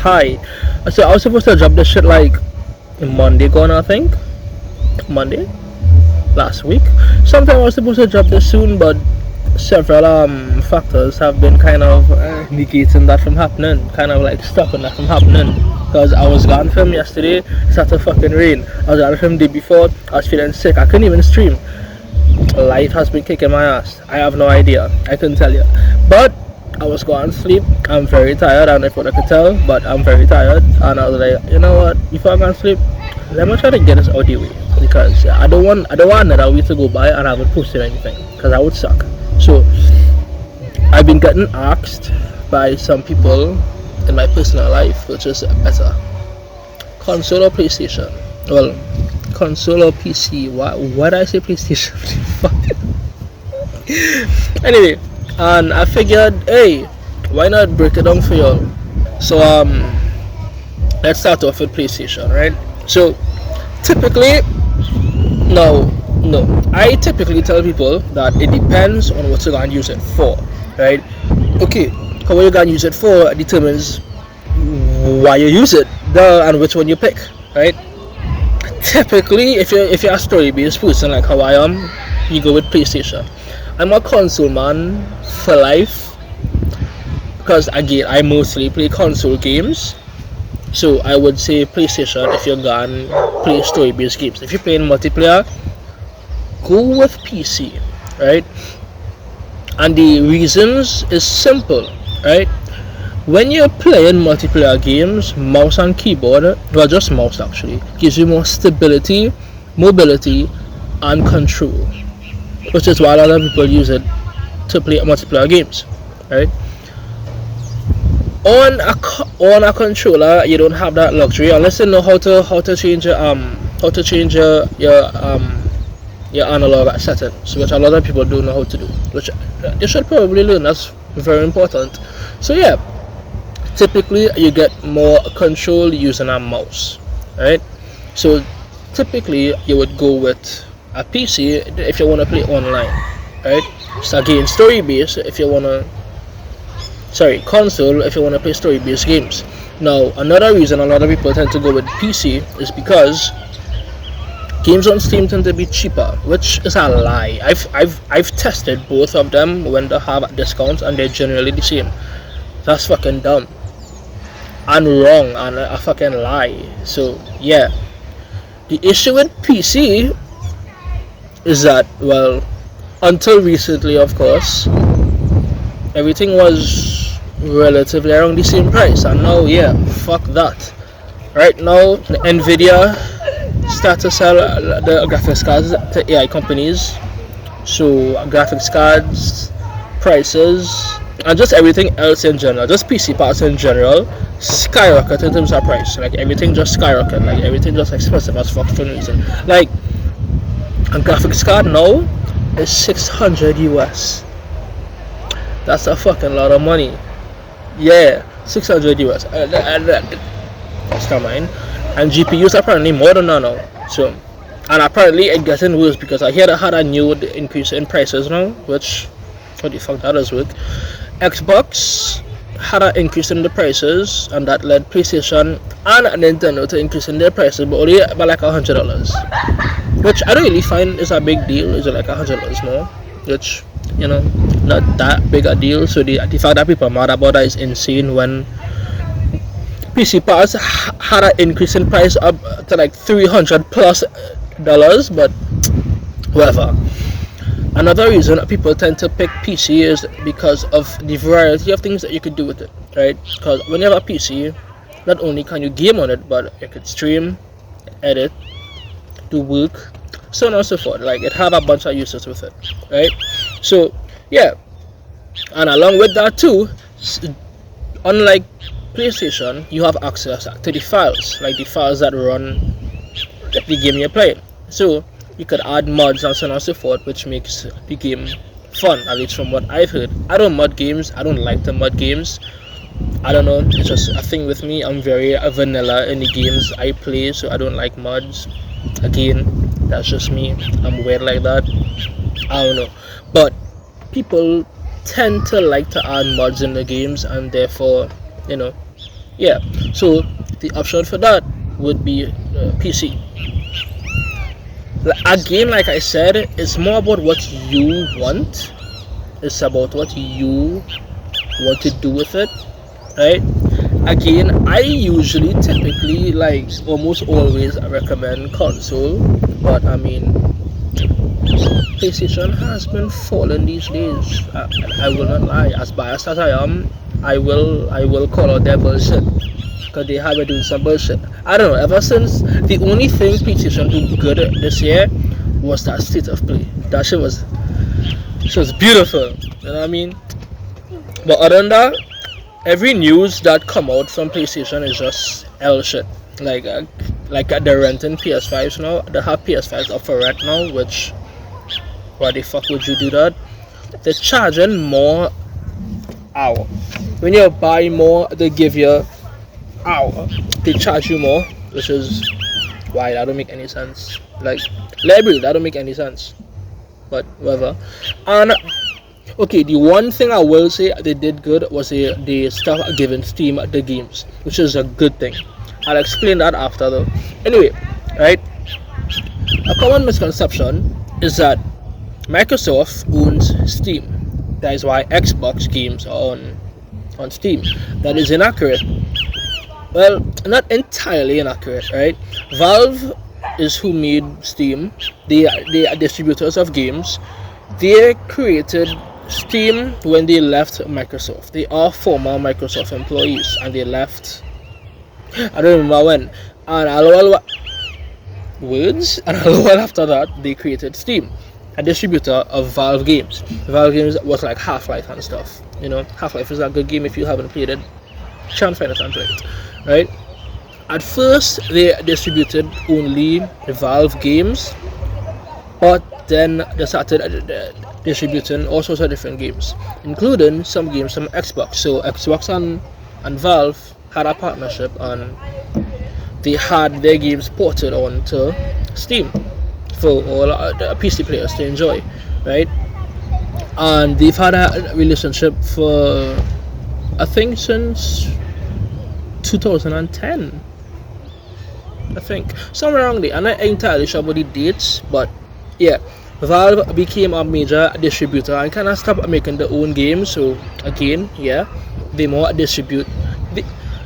Hi. So I was supposed to drop this shit like Monday gone, I think. Monday? Last week. Sometime I was supposed to drop this soon, but several factors have been kind of negating that from happening, kind of like stopping that from happening. Because I was gone from yesterday, it started fucking rain. I was gone from the day before, I was feeling sick, I couldn't even stream. Life has been kicking my ass. I have no idea. I couldn't tell you. But I was going to sleep. I'm very tired. I don't know if I could tell, but I'm very tired. And I was like, you know what? Before I go to sleep, let me try to get this out the way because I don't want another week to go by and I haven't posted anything because that would suck. So I've been getting asked by some people in my personal life, which is better, console or PlayStation. Well, console or PC. Why did I say PlayStation? Anyway, and I figured, hey, why not break it down for y'all? So let's start off with PlayStation, right? So typically, no, I typically tell people that it depends on what you're gonna use it for, right? Okay, how you're gonna use it for determines why you use it, and which one you pick, right? Typically, if you're a story-based person like how I am, you go with PlayStation. I'm a console man for life because again I mostly play console games. So I would say PlayStation if you're gonna play story-based games. If you're playing multiplayer, go with PC, right? And the reasons is simple, right? When you're playing multiplayer games, mouse and keyboard, well just mouse actually, gives you more stability, mobility, and control, which is why a lot of people use it to play multiplayer games, right? On a controller, you don't have that luxury unless you know how to change your analog settings, which a lot of people don't know how to do, which they should probably learn. That's very important. So yeah, typically you get more control using a mouse, right? So typically you would go with a PC if you want to play online, right? So again, story based if you want to, console if you want to play story based games. Now another reason a lot of people tend to go with PC is because games on Steam tend to be cheaper, which is a lie. I've tested both of them when they have discounts and they're generally the same. That's fucking dumb and wrong and a fucking lie. So yeah, the issue with PC is that, well, until recently of course, everything was relatively around the same price, and now yeah, fuck that. Right now Nvidia start to sell the graphics cards to AI companies, so graphics cards prices and just everything else in general, just PC parts in general, skyrocket in terms of price. Like everything just skyrocket, like everything just expensive as fuck for no reason. Like a graphics card now is 600 US. That's a fucking lot of money. Yeah, 600 US. That's not mine. And GPUs apparently more than that now. So, and apparently it getting worse because I hear they had a new increase in prices now, which, what the fuck that does work. Xbox had an increase in the prices, and that led PlayStation and Nintendo to increase in their prices, but only by like $100, which I don't really find is a big deal. Is it like $100 more? Which, you know, not that big a deal. So the fact that people are mad about that is insane when PC parts had an increase in price up to like $300 plus, but whatever. Another reason people tend to pick PC is because of the variety of things that you could do with it, right? Because when you have a PC, not only can you game on it, but you could stream, edit, do work, so on and so forth. Like it have a bunch of uses with it, right? So yeah, and along with that too, unlike PlayStation, you have access to the files, like the files that run the game you're playing. So you could add mods and so on and so forth, which makes the game fun, at least from what I've heard. I don't mod games. I don't like to mod games. I don't know, it's just a thing with me. I'm very vanilla in the games I play, so I don't like mods. Again, that's just me. I'm weird like that. I don't know. But people tend to like to add mods in the games, and therefore, you know, Yeah, so the option for that would be PC. Again, like I said, it's more about what you want. It's about what you want to do with it, right? Again, I usually typically like almost always recommend console, but I mean PlayStation has been falling these days. I will not lie. As biased as I am, I will call out their bullshit because they have been doing some bullshit. I don't know. Ever since the only thing PlayStation did good this year was that state of play. That shit was beautiful. You know what I mean? But other than that, every news that come out from PlayStation is just L shit. They're renting PS5s now. They have PS5s up for rent now, which why the fuck would you do that? They're charging more hour. When you buy more, they give you hour. They charge you more, which is why that don't make any sense. Like library, that don't make any sense. But whatever. And okay, the one thing I will say they did good was they stopped giving Steam the games, which is a good thing. I'll explain that after though. Anyway, right? A common misconception is that Microsoft owns Steam. That is why Xbox games are on Steam. That is inaccurate. Well, not entirely inaccurate, right? Valve is who made Steam. They are distributors of games. They created Steam when they left Microsoft. They are former Microsoft employees and they left. I don't remember when. And a little words, and a little while after that, they created Steam, a distributor of Valve games. Valve games was like Half-Life and stuff. You know, Half-Life is a good game if you haven't played it. Try and find it and play it, right? At first, they distributed only Valve games, but then they started distributing all sorts of different games, including some games from Xbox. So Xbox and Valve had a partnership, and they had their games ported onto Steam for all PC players to enjoy, right? And they've had a relationship for I think since 2010. I think somewhere around there. I'm not entirely sure about the dates, but yeah, Valve became a major distributor and kind of stopped making their own games. So again, yeah, they more distribute the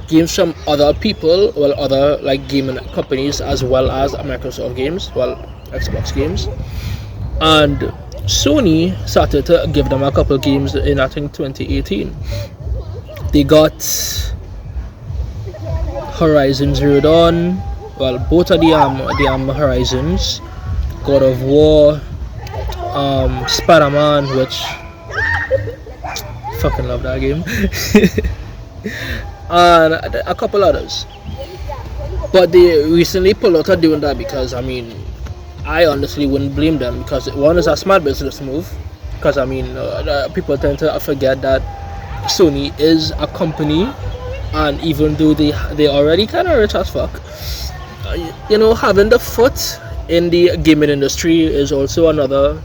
games from other people, well, other like gaming companies as well as Microsoft games, well, Xbox games. And Sony started to give them a couple games in I think 2018. They got Horizon Zero Dawn, well, both of the Horizons, God of War, Spider-Man, which fucking love that game, and a couple others. But they recently pulled out of doing that because I mean, I honestly wouldn't blame them, because one is a smart business move. Because I mean, people tend to forget that Sony is a company, and even though they already kind of rich as fuck, you know, having the foot in the gaming industry is also another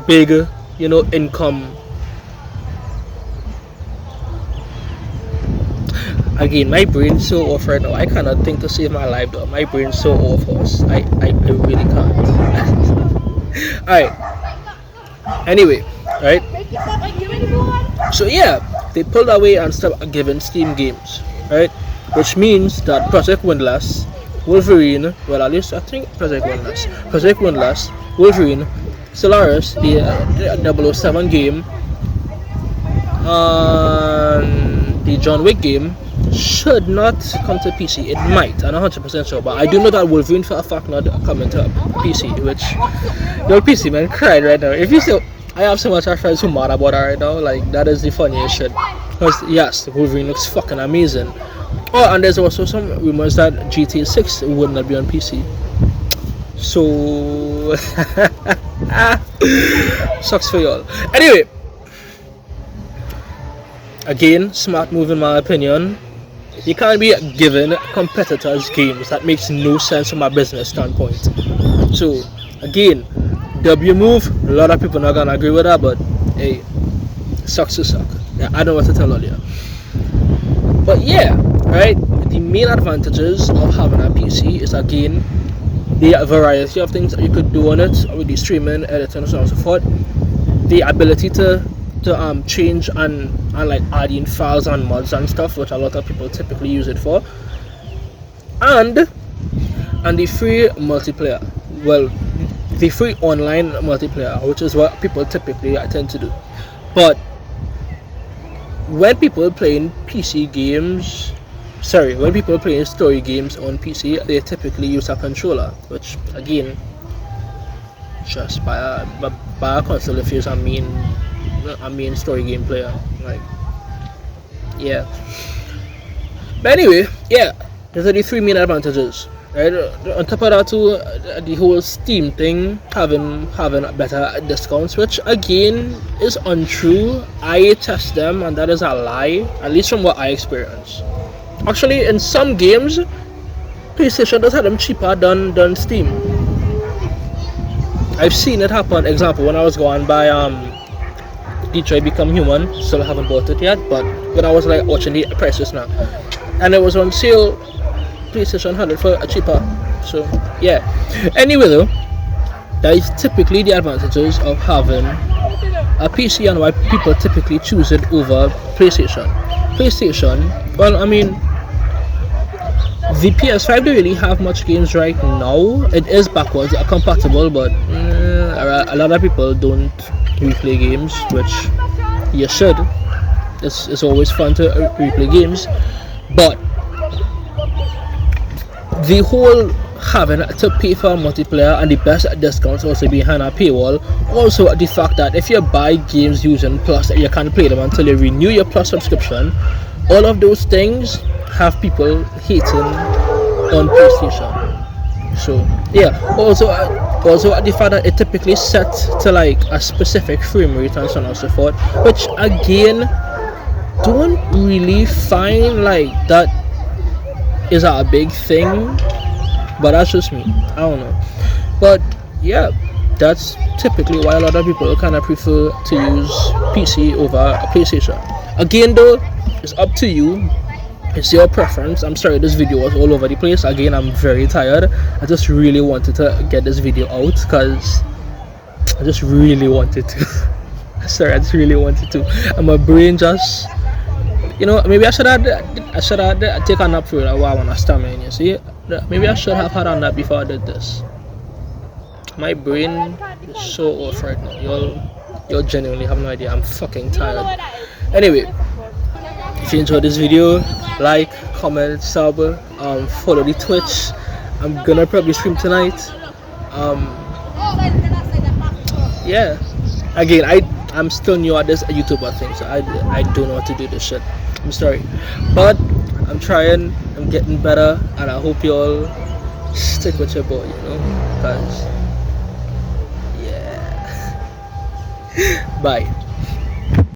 big, you know, income. Again, my brain's so off right now. I cannot think to save my life though. My brain's so off us. I really can't. Alright. Anyway, right? So yeah, they pulled away and stopped giving Steam games, right? Which means that Project Windlass, Wolverine, well, at least I think Project Windlass, Wolverine, Solaris, the 007 game, and the John Wick game should not come to PC. It might, I'm not 100% sure, but I do know that Wolverine for a fact not coming to PC, which your PC man cried right now. If you still, I have so much of friends who mad about that right now, like that is the funniest shit. Because yes, Wolverine looks fucking amazing. Oh, and there's also some rumors that GTA 6 would not be on PC. So sucks for y'all. Anyway, again, smart move in my opinion. You can't be giving competitors games. That makes no sense from a business standpoint. So again, W move. A lot of people not gonna agree with that, but hey, sucks to suck. Yeah, I don't know what to tell all you. But yeah, right? The main advantages of having a PC is, again, the variety of things that you could do on it with the streaming, editing, and so on and so forth. The ability to change and like add in files and mods and stuff, which a lot of people typically use it for, and the free multiplayer. Well, the free online multiplayer, which is what people typically tend to do. But when people playing PC games, when people playing story games on PC, they typically use a controller, which again, just by a console if you're a main story game player. Like, yeah. But anyway, yeah, those are the three main advantages. Right? On top of that too, the whole Steam thing having better discounts, which again is untrue. I test them and that is a lie, at least from what I experienced. Actually, in some games, PlayStation does have them cheaper than Steam. I've seen it happen. Example, when I was going by Detroit Become Human, still haven't bought it yet, but when I was like watching the prices now, and it was on sale, PlayStation had it for a cheaper. So yeah. Anyway though, that is typically the advantages of having a PC and why people typically choose it over PlayStation. Well, I mean, the PS5 don't really have much games right now. It is backwards compatible, but a lot of people don't replay games, which you should. It's always fun to replay games, but the whole having to pay for multiplayer and the best discounts also behind a paywall, also the fact that if you buy games using Plus, you can't play them until you renew your Plus subscription, all of those things have people hating on PlayStation. So yeah, also the fact that it typically set to like a specific frame rate and so on and so forth, which again don't really find like that is a big thing, but that's just me. I don't know. But yeah, that's typically why a lot of people kind of prefer to use PC over a PlayStation. Again though, it's up to you. It's your preference. I'm sorry this video was all over the place. Again, I'm very tired. I just really wanted to get this video out because I just really wanted to. Sorry, I just really wanted to. And my brain just, maybe I should have taken a nap for a while when I stammer. You see, maybe I should have had a nap before I did this. My brain is so off right now. You'll genuinely have no idea. I'm fucking tired. Anyway, if you enjoyed this video, like, comment, sub, follow the Twitch. I'm gonna probably stream tonight. Yeah. Again, I'm still new at this YouTuber thing, so I don't know how to do this shit. I'm sorry, but I'm trying. I'm getting better, and I hope you all stick with your boy. Cause yeah. Bye.